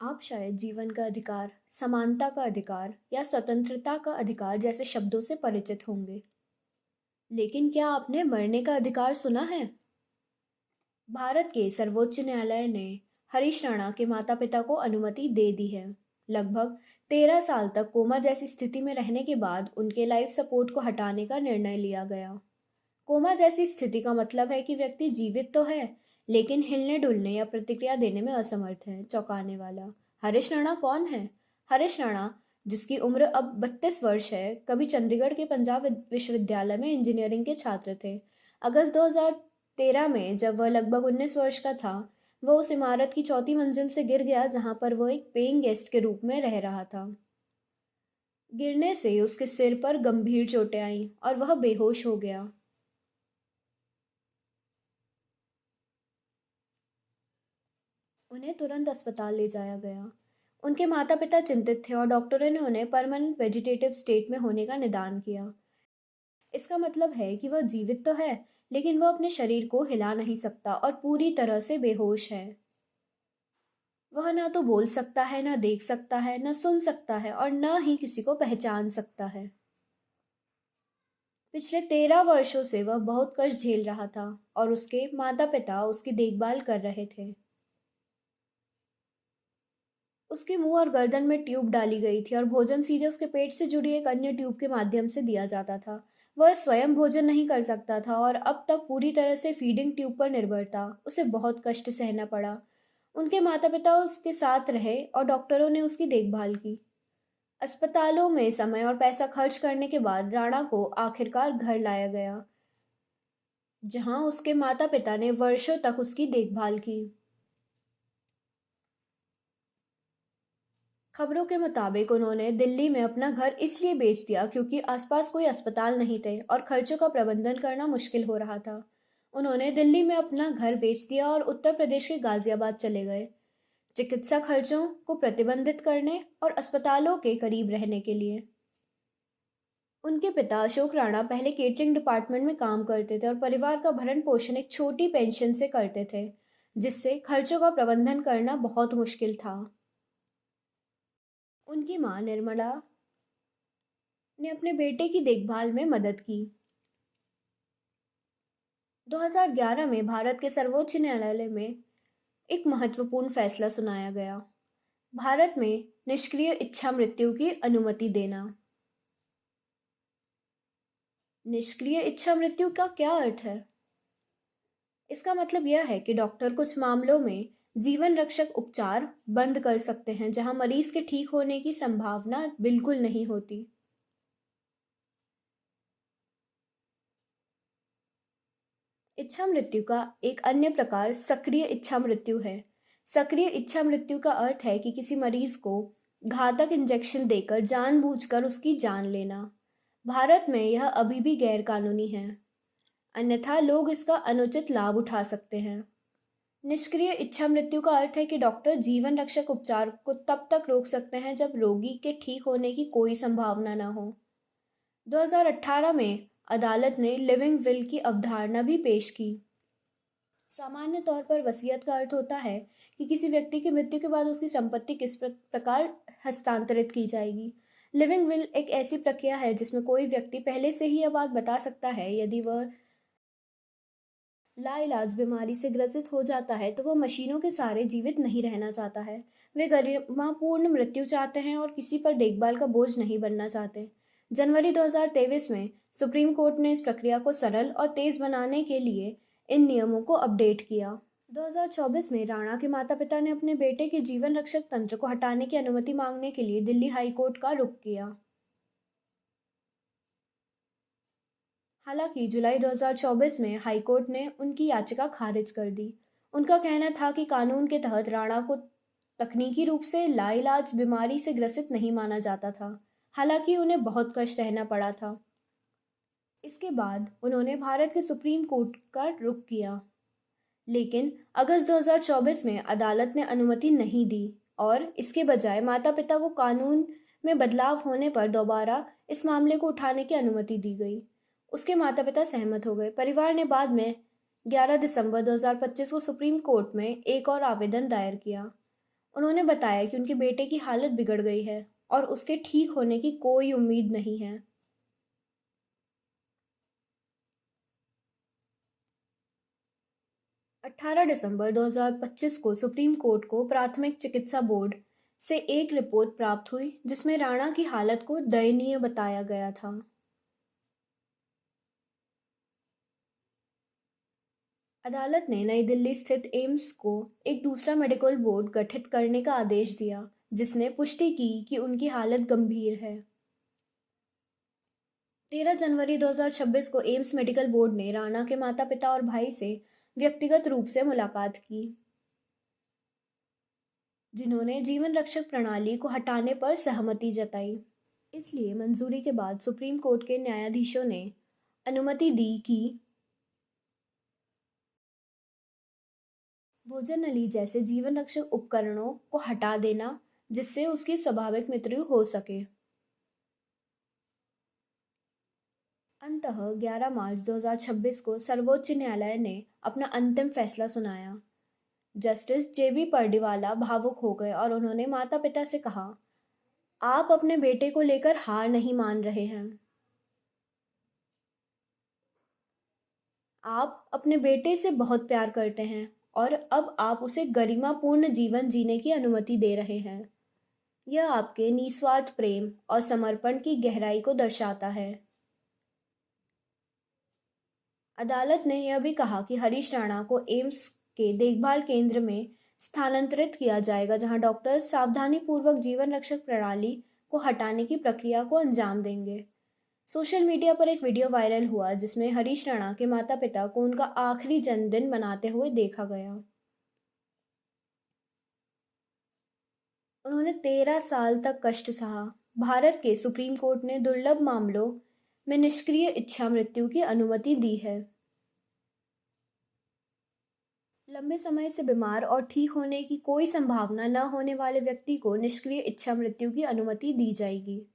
आप शायद जीवन का अधिकार, समानता का अधिकार या स्वतंत्रता का अधिकार जैसे शब्दों से परिचित होंगे। लेकिन क्या आपने मरने का अधिकार सुना है? भारत के सर्वोच्च न्यायालय ने हरीश राणा के माता-पिता को अनुमति दे दी है। लगभग 13 साल तक कोमा जैसी स्थिति में रहने के बाद उनके लाइफ सपोर्ट को हटाने का निर्णय लिया गया। कोमा जैसी स्थिति का मतलब है कि व्यक्ति जीवित तो है, लेकिन हिलने-डुलने या प्रतिक्रिया देने में असमर्थ है। चौंकाने वाला। हरीश राणा कौन है? हरीश राणा, जिसकी उम्र अब 32 वर्ष है, कभी चंडीगढ़ के पंजाब विश्वविद्यालय में इंजीनियरिंग के छात्र थे। अगस्त 2013 में जब वह लगभग 19 वर्ष का था, वह उस इमारत की चौथी मंजिल से गिर गया जहां पर वह एक पेइंग गेस्ट के रूप में रह रहा था। गिरने से उसके सिर पर गंभीर चोटें आईं और वह बेहोश हो गया। उन्हें तुरंत अस्पताल ले जाया गया। उनके माता-पिता चिंतित थे और डॉक्टरों ने उन्हें परमानेंट वेजिटेटिव स्टेट में होने का निदान किया। इसका मतलब है कि वह जीवित तो है, लेकिन वह अपने शरीर को हिला नहीं सकता और पूरी तरह से बेहोश है। वह ना तो बोल सकता है, ना देख सकता है, ना सुन सकता है और ना ही किसी को पहचान सकता है। पिछले 13 वर्षों से वह बहुत कष्ट झेल रहा था और उसके माता-पिता उसकी देखभाल कर रहे थे। उसके मुंह और गर्दन में ट्यूब डाली गई थी और भोजन सीधे उसके पेट से जुड़ी एक अन्य ट्यूब के माध्यम से दिया जाता था। वह स्वयं भोजन नहीं कर सकता था और अब तक पूरी तरह से फीडिंग ट्यूब पर निर्भर था। उसे बहुत कष्ट सहना पड़ा। उनके माता-पिता उसके साथ रहे और डॉक्टरों ने उसकी देखभाल की। अस्पतालों में समय और पैसा खर्च करने के बाद राणा को आखिरकार घर लाया गया, जहां उसके माता-पिता ने वर्षों तक उसकी देखभाल की। खबरों के मुताबिक उन्होंने दिल्ली में अपना घर इसलिए बेच दिया क्योंकि आसपास कोई अस्पताल नहीं थे और खर्चों का प्रबंधन करना मुश्किल हो रहा था। उन्होंने दिल्ली में अपना घर बेच दिया और उत्तर प्रदेश के गाजियाबाद चले गए, चिकित्सा खर्चों को प्रतिबंधित करने और अस्पतालों के करीब रहने के लिए। उनके पिता अशोक राणा पहले केटरिंग डिपार्टमेंट में काम करते थे और परिवार का भरण पोषण एक छोटी पेंशन से करते थे, जिससे खर्चों का प्रबंधन करना बहुत मुश्किल था। उनकी मां निर्मला ने अपने बेटे की देखभाल में मदद की। 2011 में भारत के सर्वोच्च न्यायालय में एक महत्वपूर्ण फैसला सुनाया गया। भारत में निष्क्रिय इच्छा मृत्यु की अनुमति देना। निष्क्रिय इच्छा मृत्यु का क्या अर्थ है? इसका मतलब यह है कि डॉक्टर कुछ मामलों में जीवन रक्षक उपचार बंद कर सकते हैं जहां मरीज के ठीक होने की संभावना बिल्कुल नहीं होती। इच्छा मृत्यु का एक अन्य प्रकार सक्रिय इच्छा मृत्यु है। सक्रिय इच्छा मृत्यु का अर्थ है कि किसी मरीज को घातक इंजेक्शन देकर जानबूझकर उसकी जान लेना। भारत में यह अभी भी गैर कानूनी है, अन्यथा लोग इसका अनुचित लाभ उठा सकते हैं। निष्क्रिय इच्छा मृत्यु का अर्थ है कि डॉक्टर जीवन रक्षक उपचार को तब तक रोक सकते हैं जब रोगी के ठीक होने की कोई संभावना न हो। 2018 में अदालत ने लिविंग विल की अवधारणा भी पेश की। सामान्य तौर पर वसीयत का अर्थ होता है कि किसी व्यक्ति की मृत्यु के बाद उसकी संपत्ति किस प्रकार हस्तांतरित की जाएगी। लिविंग विल एक ऐसी प्रक्रिया है जिसमें कोई व्यक्ति पहले से ही यह बात बता सकता है यदि वह लाइलाज बीमारी से ग्रसित हो जाता है तो वह मशीनों के सहारे जीवित नहीं रहना चाहता है। वे गरिमापूर्ण मृत्यु चाहते हैं और किसी पर देखभाल का बोझ नहीं बनना चाहते। जनवरी 2023 में सुप्रीम कोर्ट ने इस प्रक्रिया को सरल और तेज बनाने के लिए इन नियमों को अपडेट किया। 2024 में राणा के माता-पिता ने अपने बेटे के जीवन रक्षक तंत्र को हटाने की अनुमति मांगने के लिए दिल्ली हाई कोर्ट का रुख किया। हालांकि जुलाई 2024 में हाईकोर्ट ने उनकी याचिका खारिज कर दी। उनका कहना था कि कानून के तहत राणा को तकनीकी रूप से लाइलाज बीमारी से ग्रसित नहीं माना जाता था, हालांकि उन्हें बहुत कष्ट सहना पड़ा था। इसके बाद उन्होंने भारत के सुप्रीम कोर्ट का रुख किया, लेकिन अगस्त 2024 में अदालत ने अनुमति नहीं दी और इसके बजाय माता-पिता को कानून में बदलाव होने पर दोबारा इस मामले को उठाने की अनुमति दी गई। उसके माता-पिता सहमत हो गए। परिवार ने बाद में 11 दिसंबर 2025 को सुप्रीम कोर्ट में एक और आवेदन दायर किया। उन्होंने बताया कि उनके बेटे की हालत बिगड़ गई है और उसके ठीक होने की कोई उम्मीद नहीं है। 18 दिसंबर 2025 को सुप्रीम कोर्ट को प्राथमिक चिकित्सा बोर्ड से एक रिपोर्ट प्राप्त हुई जिसमें राणा की हालत को दयनीय बताया गया था। अदालत ने नई दिल्ली स्थित एम्स को एक दूसरा मेडिकल बोर्ड गठित करने का आदेश दिया, जिसने पुष्टि की कि उनकी हालत गंभीर है। 13 जनवरी 2026 को एम्स मेडिकल बोर्ड ने राणा के माता-पिता और भाई से व्यक्तिगत रूप से मुलाकात की, जिन्होंने जीवन रक्षक प्रणाली को हटाने पर सहमति जताई। इसलिए मंजूरी के बाद सुप्रीम कोर्ट के न्यायाधीशों ने अनुमति दी कि भोजन नली जैसे जीवन रक्षक उपकरणों को हटा देना, जिससे उसकी स्वाभाविक मृत्यु हो सके। अंततः 11 मार्च 2026 को सर्वोच्च न्यायालय ने अपना अंतिम फैसला सुनाया। जस्टिस जेबी पर्डीवाला भावुक हो गए और उन्होंने माता पिता से कहा, आप अपने बेटे को लेकर हार नहीं मान रहे हैं। आप अपने बेटे से बहुत प्यार करते हैं और अब आप उसे गरिमापूर्ण जीवन जीने की अनुमति दे रहे हैं। यह आपके निस्वार्थ प्रेम और समर्पण की गहराई को दर्शाता है। अदालत ने यह भी कहा कि हरीश राणा को एम्स के देखभाल केंद्र में स्थानांतरित किया जाएगा, जहां डॉक्टर सावधानीपूर्वक जीवन रक्षक प्रणाली को हटाने की प्रक्रिया को अंजाम देंगे। सोशल मीडिया पर एक वीडियो वायरल हुआ जिसमें हरीश राणा के माता-पिता को उनका आखिरी जन्मदिन मनाते हुए देखा गया। उन्होंने 13 साल तक कष्ट सहा। भारत के सुप्रीम कोर्ट ने दुर्लभ मामलों में निष्क्रिय इच्छा मृत्यु की अनुमति दी है। लंबे समय से बीमार और ठीक होने की कोई संभावना न होने वाले व्यक्ति को निष्क्रिय इच्छा मृत्यु की अनुमति दी जाएगी।